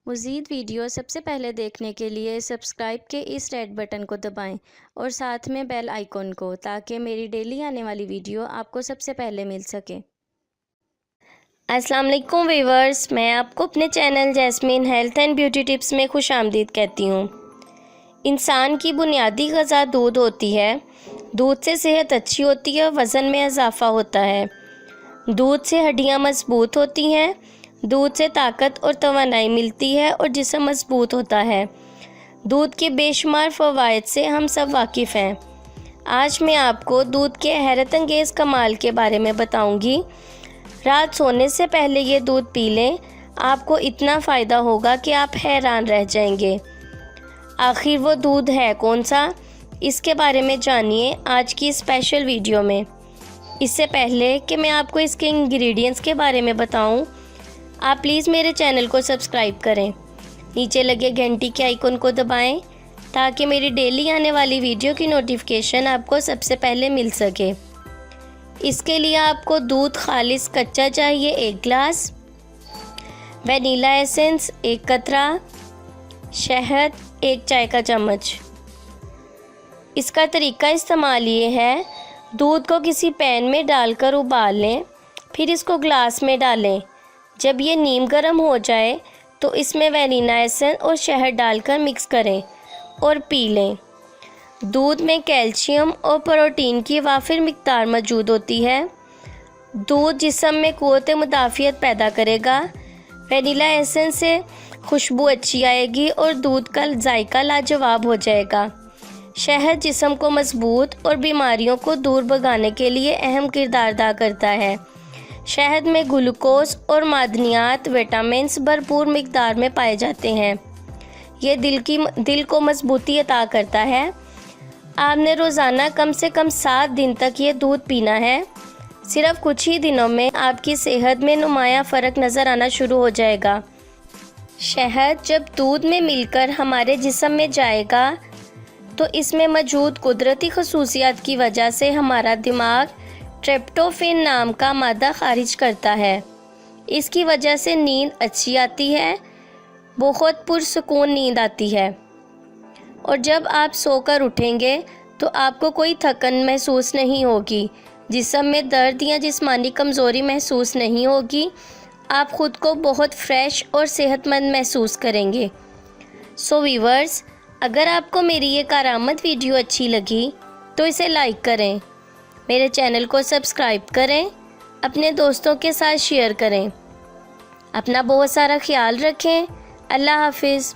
मज़ीद वीडियो सबसे पहले देखने के लिए सब्सक्राइब के इस रेड बटन को दबाएं और साथ में बेल आइकॉन को, ताकि मेरी डेली आने वाली वीडियो आपको सबसे पहले मिल सके। अस्सलाम वालेकुम व्यूअर्स, मैं आपको अपने channel jasmine health and beauty tips में खुशामदीद कहती हूँ। इंसान की बुनियादी ग़िज़ा दूध होती है। दूध से सेहत अच्छी होती है और वज़न में इजाफ़ा होता है। दूध से हड्डियाँ मजबूत होती हैं। दूध से ताकत और तवानाई मिलती है और जिस्म मजबूत होता है। दूध के बेशुमार फ़वाइद से हम सब वाकिफ़ हैं। आज मैं आपको दूध के हैरत अंगेज़ कमाल के बारे में बताऊंगी। रात सोने से पहले ये दूध पी लें, आपको इतना फ़ायदा होगा कि आप हैरान रह जाएंगे। आखिर वो दूध है कौन सा, इसके बारे में जानिए आज की स्पेशल वीडियो में। इससे पहले कि मैं आपको इसके इंग्रेडिएंट्स के बारे में बताऊं, आप प्लीज़ मेरे चैनल को सब्सक्राइब करें। नीचे लगे घंटी के आइकन को दबाएं ताकि मेरी डेली आने वाली वीडियो की नोटिफिकेशन आपको सबसे पहले मिल सके। इसके लिए आपको दूध खालिस कच्चा चाहिए 1 गिलास, वनीला एसेंस 1 कतरा, शहद 1 चाय का चम्मच। इसका तरीका इस्तेमाल ये है, दूध को किसी पैन में डालकर उबाल लें, फिर इसको ग्लास में डालें। जब ये नीम गर्म हो जाए तो इसमें वनीला एसेंस और शहद डालकर मिक्स करें और पी लें। दूध में कैल्शियम और प्रोटीन की वाफिर मिक़दार मौजूद होती है। दूध जिस्म में क़ुव्वत मुदाफ़ियत पैदा करेगा। वनीला एसेंस से खुशबू अच्छी आएगी और दूध का जायका लाजवाब हो जाएगा। शहद जिस्म को मजबूत और बीमारियों को दूर भगाने के लिए अहम किरदार अदा करता है। शहद में ग्लूकोज और मादनियात विटामिन्स भरपूर मिक़दार में पाए जाते हैं। ये दिल को मजबूती अता करता है। आपने रोज़ाना कम से कम 7 दिन तक ये दूध पीना है। सिर्फ कुछ ही दिनों में आपकी सेहत में नुमाया फ़र्क नज़र आना शुरू हो जाएगा। शहद जब दूध में मिलकर हमारे जिस्म में जाएगा तो इसमें मौजूद कुदरती खसूसियात की वजह से हमारा दिमाग ट्रिप्टोफैन नाम का मादा खारिज करता है। इसकी वजह से नींद अच्छी आती है, बहुत पुरसुकून नींद आती है। और जब आप सोकर उठेंगे तो आपको कोई थकन महसूस नहीं होगी, जिस्म में दर्द या जिस्मानी कमज़ोरी महसूस नहीं होगी। आप ख़ुद को बहुत फ्रेश और सेहतमंद महसूस करेंगे। सो व्यूअर्स, अगर आपको मेरी ये कारामद वीडियो अच्छी लगी तो इसे लाइक करें, मेरे चैनल को सब्सक्राइब करें, अपने दोस्तों के साथ शेयर करें। अपना बहुत सारा ख्याल रखें। अल्लाह हाफिज़।